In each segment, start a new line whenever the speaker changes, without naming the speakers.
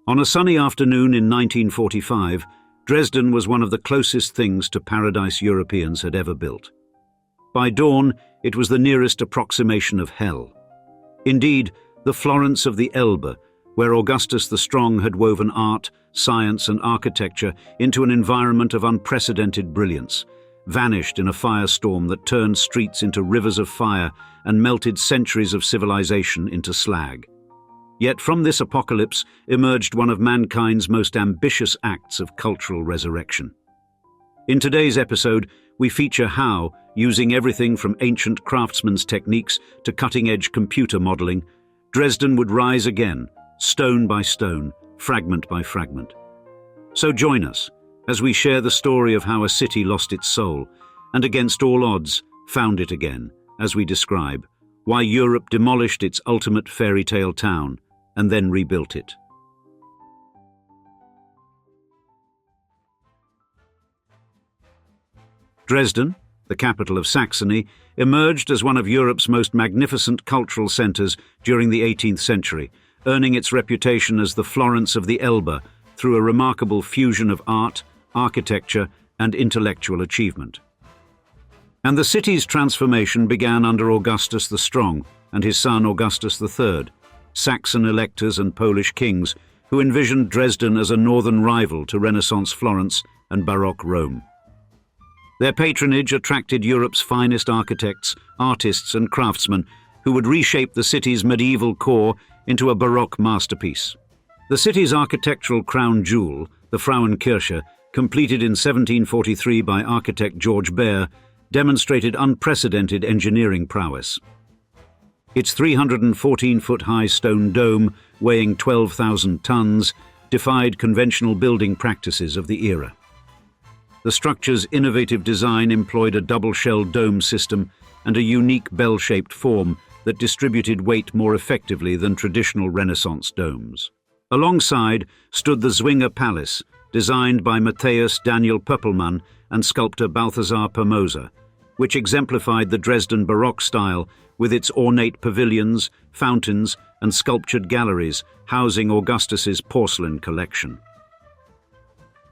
On a sunny afternoon in 1945, Dresden was one of the closest things to paradise Europeans had ever built. By dawn, it was the nearest approximation of hell. Indeed, the Florence of the Elbe, where Augustus the Strong had woven art, science and architecture into an environment of unprecedented brilliance, vanished in a firestorm that turned streets into rivers of fire and melted centuries of civilization into slag. Yet from this apocalypse emerged one of mankind's most ambitious acts of cultural resurrection. In today's episode, we feature how, using everything from ancient craftsman's techniques to cutting-edge computer modeling, Dresden would rise again, stone by stone, fragment by fragment. So join us as we share the story of how a city lost its soul and, against all odds, found it again, as we describe why Europe demolished its ultimate fairy tale town and then rebuilt it. Dresden, the capital of Saxony, emerged as one of Europe's most magnificent cultural centers during the 18th century, earning its reputation as the Florence of the Elbe through a remarkable fusion of art, architecture, and intellectual achievement. And the city's transformation began under Augustus the Strong and his son Augustus III, Saxon electors and Polish kings who envisioned Dresden as a northern rival to Renaissance Florence and Baroque Rome. Their patronage attracted Europe's finest architects, artists and craftsmen who would reshape the city's medieval core into a Baroque masterpiece. The city's architectural crown jewel, the Frauenkirche, completed in 1743 by architect George Baer, demonstrated unprecedented engineering prowess. Its 314-foot-high stone dome, weighing 12,000 tons, defied conventional building practices of the era. The structure's innovative design employed a double-shell dome system and a unique bell-shaped form that distributed weight more effectively than traditional Renaissance domes. Alongside stood the Zwinger Palace, designed by Matthias Daniel Pöppelmann and sculptor Balthasar Permoser, which exemplified the Dresden Baroque style with its ornate pavilions, fountains, and sculptured galleries housing Augustus's porcelain collection.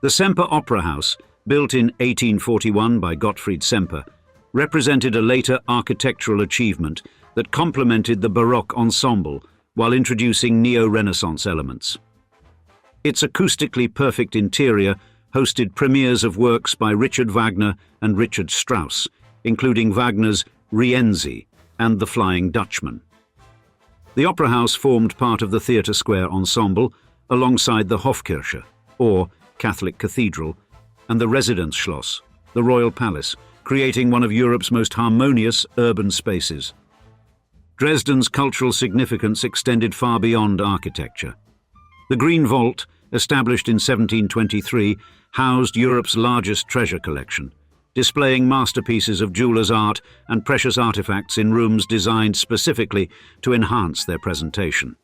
The Semper Opera House, built in 1841 by Gottfried Semper, represented a later architectural achievement that complemented the Baroque ensemble while introducing neo-Renaissance elements. Its acoustically perfect interior hosted premieres of works by Richard Wagner and Richard Strauss, including Wagner's Rienzi and The Flying Dutchman. The Opera House formed part of the Theatre Square ensemble alongside the Hofkirche, or Catholic Cathedral, and the Residenzschloss, the Royal Palace, creating one of Europe's most harmonious urban spaces. Dresden's cultural significance extended far beyond architecture. The Green Vault, established in 1723, housed Europe's largest treasure collection, displaying masterpieces of jewelers' art and precious artifacts in rooms designed specifically to enhance their presentation.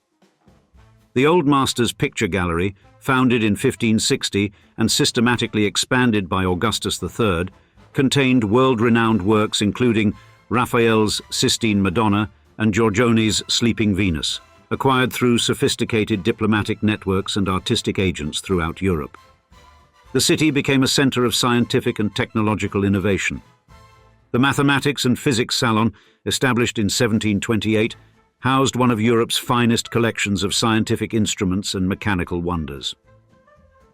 The Old Masters Picture Gallery, founded in 1560 and systematically expanded by Augustus III, contained world-renowned works including Raphael's Sistine Madonna and Giorgione's Sleeping Venus, acquired through sophisticated diplomatic networks and artistic agents throughout Europe. The city became a center of scientific and technological innovation. The Mathematics and Physics Salon, established in 1728, housed one of Europe's finest collections of scientific instruments and mechanical wonders.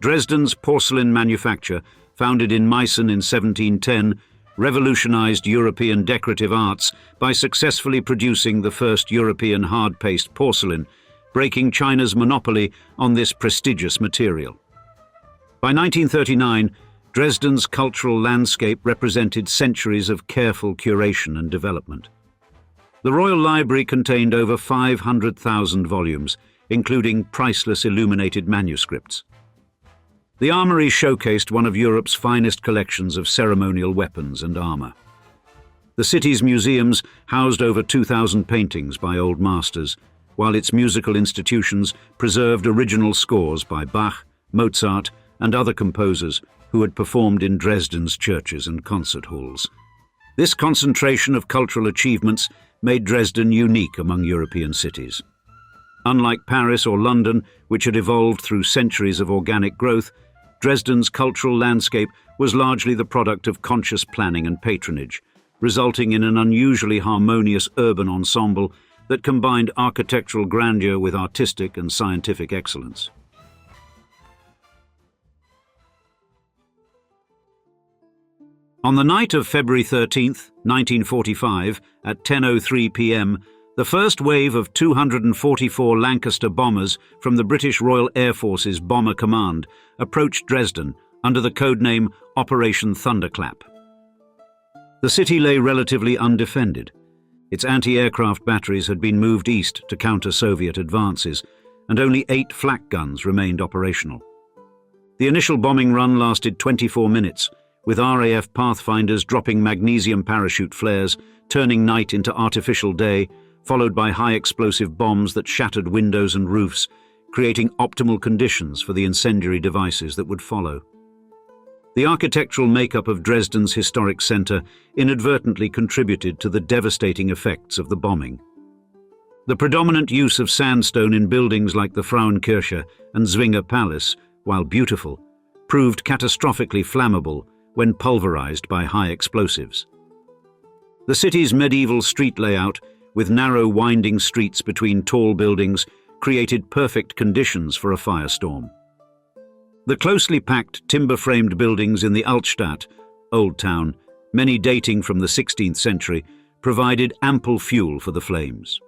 Dresden's porcelain manufacture, founded in Meissen in 1710, revolutionized European decorative arts by successfully producing the first European hard-paste porcelain, breaking China's monopoly on this prestigious material. By 1939, Dresden's cultural landscape represented centuries of careful curation and development. The Royal Library contained over 500,000 volumes, including priceless illuminated manuscripts. The armory showcased one of Europe's finest collections of ceremonial weapons and armor. The city's museums housed over 2,000 paintings by old masters, while its musical institutions preserved original scores by Bach, Mozart, and other composers who had performed in Dresden's churches and concert halls. This concentration of cultural achievements made Dresden unique among European cities. Unlike Paris or London, which had evolved through centuries of organic growth, Dresden's cultural landscape was largely the product of conscious planning and patronage, resulting in an unusually harmonious urban ensemble that combined architectural grandeur with artistic and scientific excellence. On the night of February 13, 1945, at 10:03 p.m., the first wave of 244 Lancaster bombers from the British Royal Air Force's Bomber Command approached Dresden under the codename Operation Thunderclap. The city lay relatively undefended. Its anti-aircraft batteries had been moved east to counter Soviet advances, and only 8 flak guns remained operational. The initial bombing run lasted 24 minutes, with RAF Pathfinders dropping magnesium parachute flares, turning night into artificial day, followed by high-explosive bombs that shattered windows and roofs, creating optimal conditions for the incendiary devices that would follow. The architectural makeup of Dresden's historic centre inadvertently contributed to the devastating effects of the bombing. The predominant use of sandstone in buildings like the Frauenkirche and Zwinger Palace, while beautiful, proved catastrophically flammable when pulverized by high explosives. The city's medieval street layout, with narrow winding streets between tall buildings, created perfect conditions for a firestorm. The closely packed timber-framed buildings in the Altstadt, Old Town, many dating from the 16th century, provided ample fuel for the flames.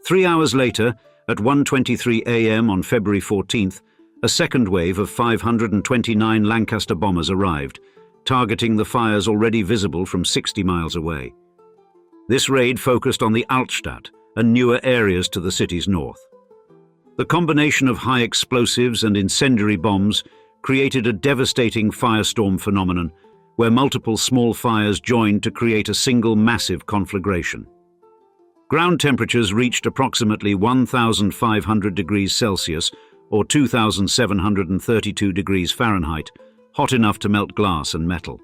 3 hours later, at 1:23 a.m. on February 14th, a second wave of 529 Lancaster bombers arrived, targeting the fires already visible from 60 miles away. This raid focused on the Altstadt and newer areas to the city's north. The combination of high explosives and incendiary bombs created a devastating firestorm phenomenon where multiple small fires joined to create a single massive conflagration. Ground temperatures reached approximately 1,500 degrees Celsius or 2,732 degrees Fahrenheit, hot enough to melt glass and metal.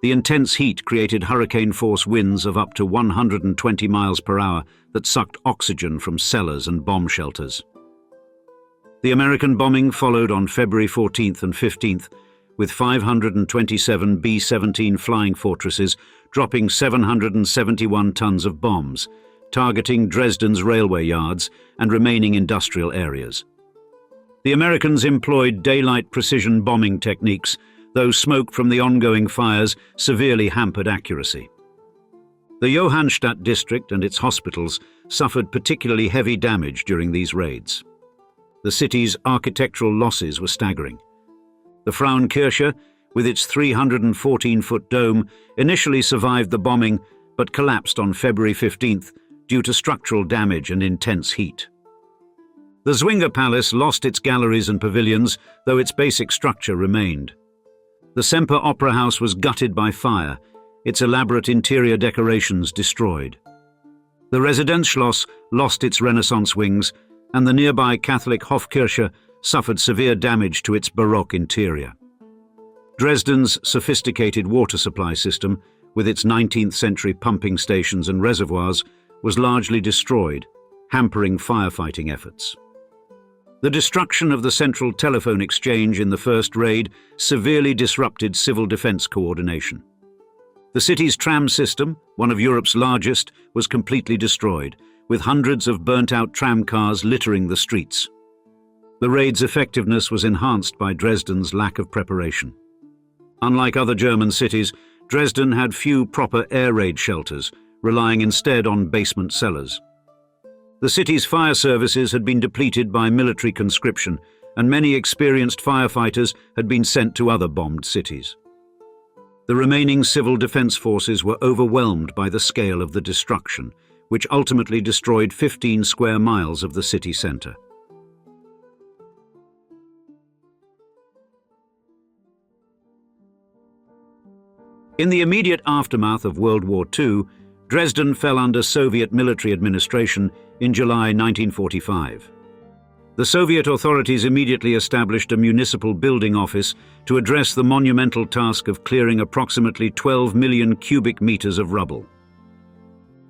The intense heat created hurricane-force winds of up to 120 miles per hour that sucked oxygen from cellars and bomb shelters. The American bombing followed on February 14th and 15th, with 527 B-17 flying fortresses dropping 771 tons of bombs, targeting Dresden's railway yards and remaining industrial areas. The Americans employed daylight precision bombing techniques, though smoke from the ongoing fires severely hampered accuracy. The Johannstadt district and its hospitals suffered particularly heavy damage during these raids. The city's architectural losses were staggering. The Frauenkirche, with its 314-foot dome, initially survived the bombing but collapsed on February 15th due to structural damage and intense heat. The Zwinger Palace lost its galleries and pavilions, though its basic structure remained. The Semper Opera House was gutted by fire, its elaborate interior decorations destroyed. The Residenzschloss lost its Renaissance wings, and the nearby Catholic Hofkirche suffered severe damage to its Baroque interior. Dresden's sophisticated water supply system, with its 19th century pumping stations and reservoirs, was largely destroyed, hampering firefighting efforts. The destruction of the central telephone exchange in the first raid severely disrupted civil defense coordination. The city's tram system, one of Europe's largest, was completely destroyed, with hundreds of burnt-out tram cars littering the streets. The raid's effectiveness was enhanced by Dresden's lack of preparation. Unlike other German cities, Dresden had few proper air raid shelters, relying instead on basement cellars. The city's fire services had been depleted by military conscription, and many experienced firefighters had been sent to other bombed cities. The remaining civil defense forces were overwhelmed by the scale of the destruction, which ultimately destroyed 15 square miles of the city centre. In the immediate aftermath of World War II, Dresden fell under Soviet military administration in July 1945. The Soviet authorities immediately established a municipal building office to address the monumental task of clearing approximately 12 million cubic meters of rubble.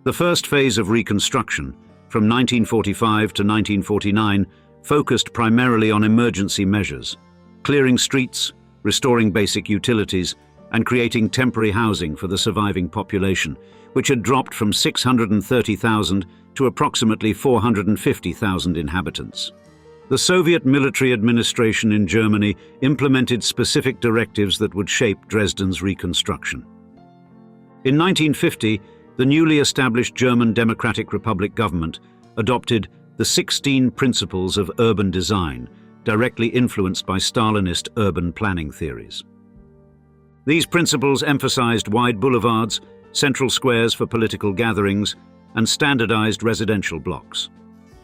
The first phase of reconstruction, from 1945 to 1949, focused primarily on emergency measures, clearing streets, restoring basic utilities, and creating temporary housing for the surviving population, which had dropped from 630,000 to approximately 450,000 inhabitants. The Soviet military administration in Germany implemented specific directives that would shape Dresden's reconstruction. In 1950, the newly established German Democratic Republic government adopted the 16 Principles of Urban Design, directly influenced by Stalinist urban planning theories. These principles emphasized wide boulevards, central squares for political gatherings, and standardized residential blocks.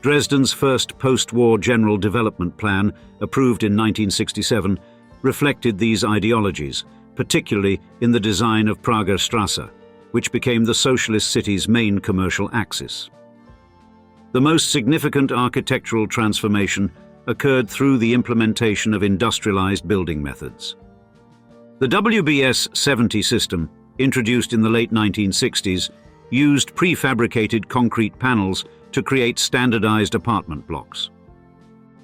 Dresden's first post-war General Development Plan, approved in 1967, reflected these ideologies, particularly in the design of Prager Strasse, which became the socialist city's main commercial axis. The most significant architectural transformation occurred through the implementation of industrialized building methods. The WBS 70 system, introduced in the late 1960s, used prefabricated concrete panels to create standardized apartment blocks.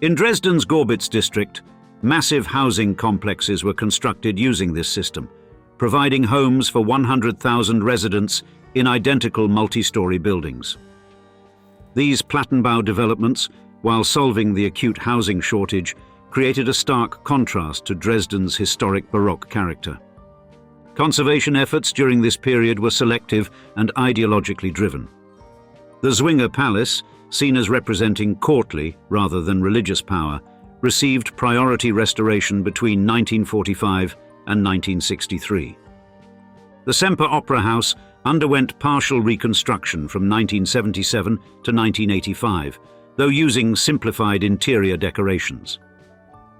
In Dresden's Gorbitz district, massive housing complexes were constructed using this system, providing homes for 100,000 residents in identical multi-story buildings. These Plattenbau developments, while solving the acute housing shortage, created a stark contrast to Dresden's historic Baroque character. Conservation efforts during this period were selective and ideologically driven. The Zwinger Palace, seen as representing courtly rather than religious power, received priority restoration between 1945 and 1963. The Semper Opera House underwent partial reconstruction from 1977 to 1985, though using simplified interior decorations.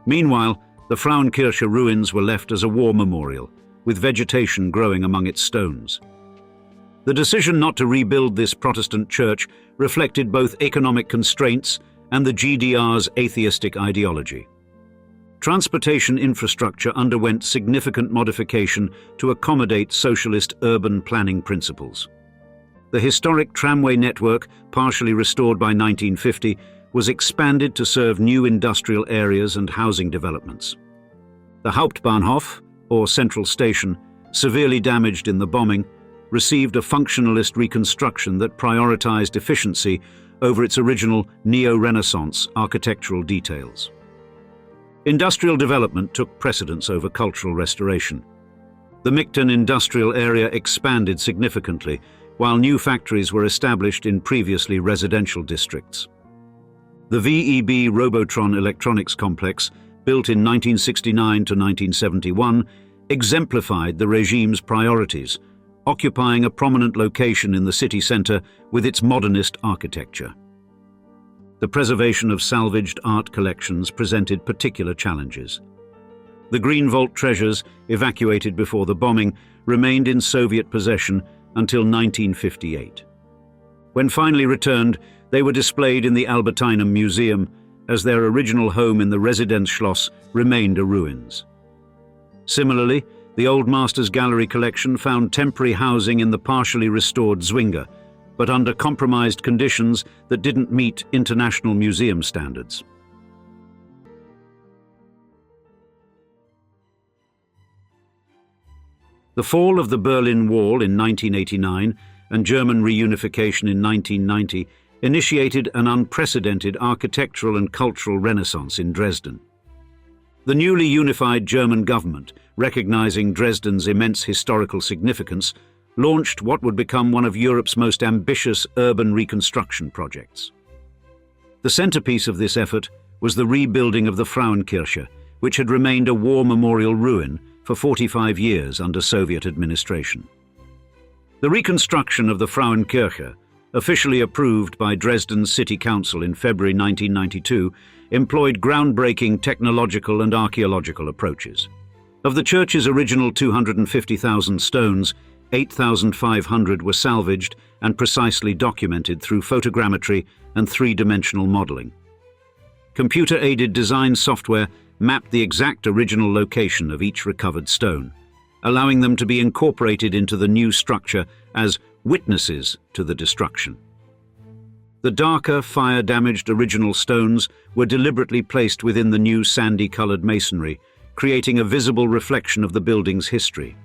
Meanwhile, the Frauenkirche ruins were left as a war memorial, with vegetation growing among its stones. The decision not to rebuild this Protestant church reflected both economic constraints and the GDR's atheistic ideology. Transportation infrastructure underwent significant modification to accommodate socialist urban planning principles. The historic tramway network, partially restored by 1950, was expanded to serve new industrial areas and housing developments. The Hauptbahnhof, or Central Station, severely damaged in the bombing, received a functionalist reconstruction that prioritized efficiency over its original neo-Renaissance architectural details. Industrial development took precedence over cultural restoration. The Michton industrial area expanded significantly, while new factories were established in previously residential districts. The VEB Robotron Electronics Complex, built in 1969 to 1971, exemplified the regime's priorities, occupying a prominent location in the city centre with its modernist architecture. The preservation of salvaged art collections presented particular challenges. The Greenwald treasures, evacuated before the bombing, remained in Soviet possession until 1958. When finally returned, they were displayed in the Albertinum Museum, as their original home in the Residenzschloss remained a ruins. Similarly, the Old Masters Gallery collection found temporary housing in the partially restored Zwinger, but under compromised conditions that didn't meet international museum standards. The fall of the Berlin Wall in 1989 and German reunification in 1990 initiated an unprecedented architectural and cultural renaissance in Dresden. The newly unified German government, recognizing Dresden's immense historical significance, launched what would become one of Europe's most ambitious urban reconstruction projects. The centerpiece of this effort was the rebuilding of the Frauenkirche, which had remained a war memorial ruin for 45 years under Soviet administration. The reconstruction of the Frauenkirche, officially approved by Dresden's City Council in February 1992, employed groundbreaking technological and archaeological approaches. Of the church's original 250,000 stones, 8,500 were salvaged and precisely documented through photogrammetry and three-dimensional modeling. Computer-aided design software mapped the exact original location of each recovered stone, allowing them to be incorporated into the new structure as witnesses to the destruction. The darker, fire-damaged original stones were deliberately placed within the new sandy-colored masonry, creating a visible reflection of the building's history.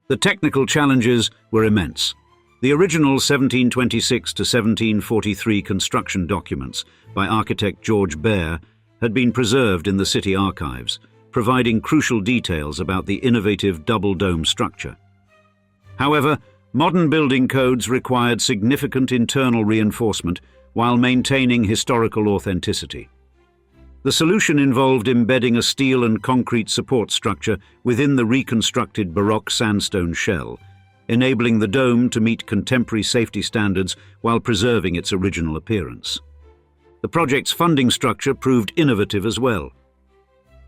The technical challenges were immense. The original 1726 to 1743 construction documents by architect George Baer had been preserved in the city archives, providing crucial details about the innovative double-dome structure. However, modern building codes required significant internal reinforcement while maintaining historical authenticity. The solution involved embedding a steel and concrete support structure within the reconstructed Baroque sandstone shell, enabling the dome to meet contemporary safety standards while preserving its original appearance. The project's funding structure proved innovative as well.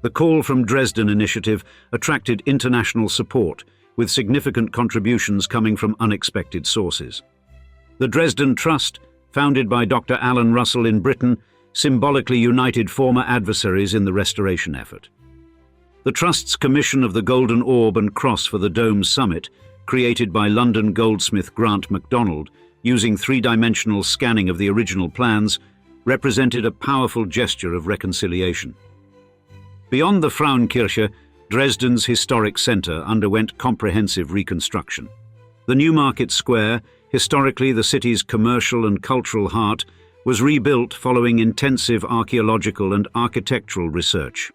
The Call from Dresden initiative attracted international support, with significant contributions coming from unexpected sources. The Dresden Trust, founded by Dr. Alan Russell in Britain, symbolically united former adversaries in the restoration effort. The Trust's commission of the Golden Orb and Cross for the Dome's summit, created by London goldsmith Grant MacDonald, using three-dimensional scanning of the original plans, represented a powerful gesture of reconciliation. Beyond the Frauenkirche, Dresden's historic centre underwent comprehensive reconstruction. The Newmarket Square, historically the city's commercial and cultural heart, was rebuilt following intensive archaeological and architectural research.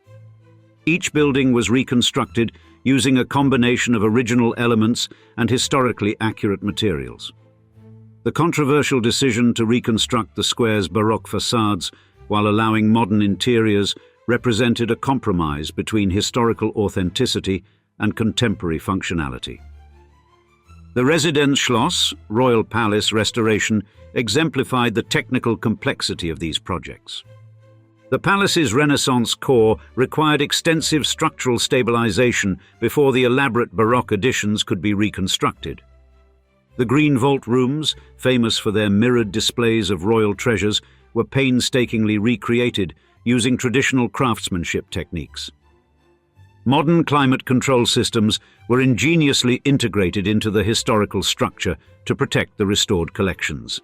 Each building was reconstructed using a combination of original elements and historically accurate materials. The controversial decision to reconstruct the square's Baroque facades while allowing modern interiors represented a compromise between historical authenticity and contemporary functionality. The Residenzschloss, Royal Palace restoration, exemplified the technical complexity of these projects. The palace's Renaissance core required extensive structural stabilization before the elaborate Baroque additions could be reconstructed. The Green Vault rooms, famous for their mirrored displays of royal treasures, were painstakingly recreated using traditional craftsmanship techniques. Modern climate control systems were ingeniously integrated into the historical structure to protect the restored collections.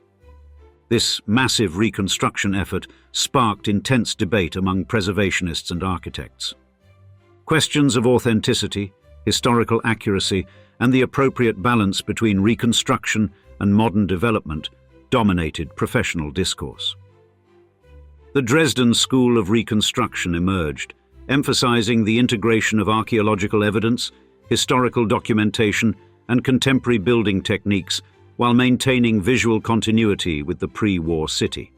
This massive reconstruction effort sparked intense debate among preservationists and architects. Questions of authenticity, historical accuracy, and the appropriate balance between reconstruction and modern development dominated professional discourse. The Dresden School of Reconstruction emerged, emphasizing the integration of archaeological evidence, historical documentation, and contemporary building techniques while maintaining visual continuity with the pre-war city.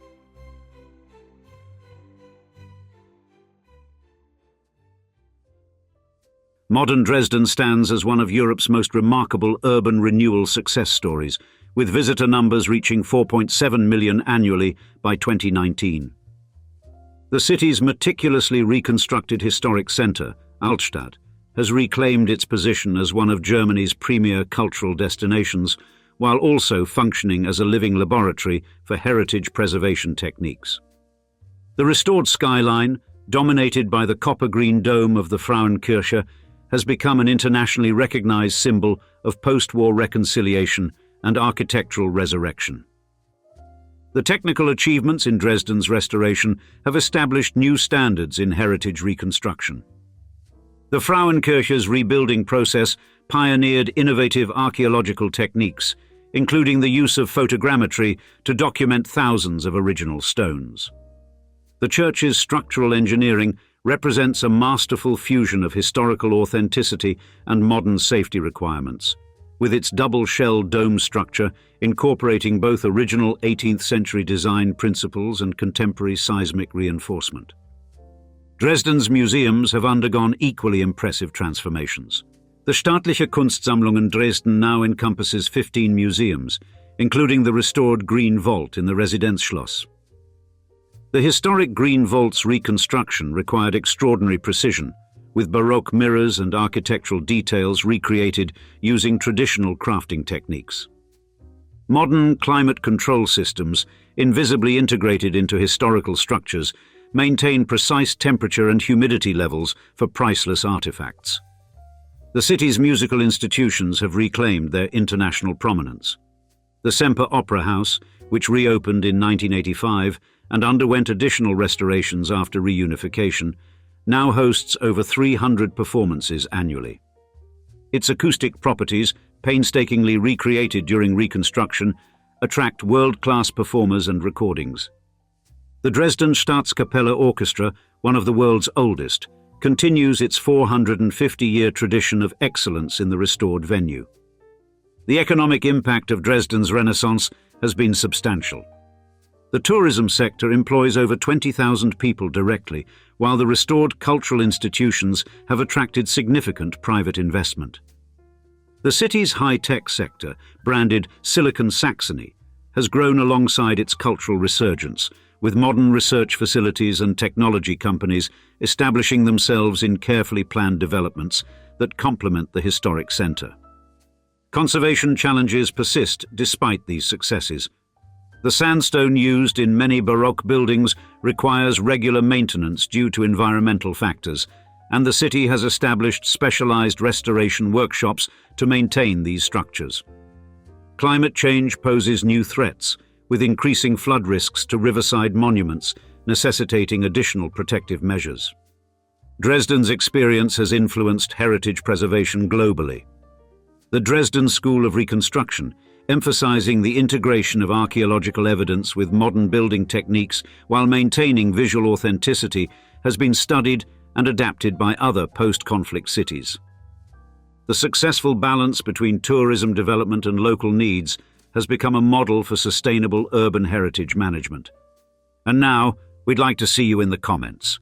Modern Dresden stands as one of Europe's most remarkable urban renewal success stories, with visitor numbers reaching 4.7 million annually by 2019. The city's meticulously reconstructed historic centre, Altstadt, has reclaimed its position as one of Germany's premier cultural destinations, while also functioning as a living laboratory for heritage preservation techniques. The restored skyline, dominated by the copper-green dome of the Frauenkirche, has become an internationally recognized symbol of post-war reconciliation and architectural resurrection. The technical achievements in Dresden's restoration have established new standards in heritage reconstruction. The Frauenkirche's rebuilding process pioneered innovative archaeological techniques, including the use of photogrammetry to document thousands of original stones. The church's structural engineering represents a masterful fusion of historical authenticity and modern safety requirements, with its double-shell dome structure incorporating both original 18th century design principles and contemporary seismic reinforcement. Dresden's museums have undergone equally impressive transformations. The Staatliche Kunstsammlungen Dresden now encompasses 15 museums, including the restored Green Vault in the Residenzschloss. The historic Green Vault's reconstruction required extraordinary precision, with Baroque mirrors and architectural details recreated using traditional crafting techniques. Modern climate control systems, invisibly integrated into historical structures, maintain precise temperature and humidity levels for priceless artifacts. The city's musical institutions have reclaimed their international prominence. The Semper Opera House, which reopened in 1985 and underwent additional restorations after reunification, now hosts over 300 performances annually. Its acoustic properties, painstakingly recreated during reconstruction, attract world-class performers and recordings. The Dresden Staatskapelle Orchestra, one of the world's oldest, continues its 450-year tradition of excellence in the restored venue. The economic impact of Dresden's Renaissance has been substantial. The tourism sector employs over 20,000 people directly, while the restored cultural institutions have attracted significant private investment. The city's high-tech sector, branded Silicon Saxony, has grown alongside its cultural resurgence, with modern research facilities and technology companies establishing themselves in carefully planned developments that complement the historic centre. Conservation challenges persist despite these successes. The sandstone used in many Baroque buildings requires regular maintenance due to environmental factors, and the city has established specialized restoration workshops to maintain these structures. Climate change poses new threats, with increasing flood risks to riverside monuments, necessitating additional protective measures. Dresden's experience has influenced heritage preservation globally. The Dresden School of Reconstruction, emphasizing the integration of archaeological evidence with modern building techniques while maintaining visual authenticity, has been studied and adapted by other post-conflict cities. The successful balance between tourism development and local needs has become a model for sustainable urban heritage management. And now, we'd like to see you in the comments.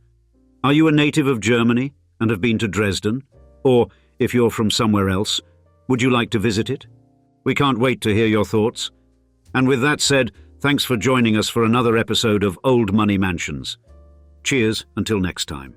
Are you a native of Germany and have been to Dresden? Or, if you're from somewhere else, would you like to visit it? We can't wait to hear your thoughts. And with that said, thanks for joining us for another episode of Old Money Mansions. Cheers until next time.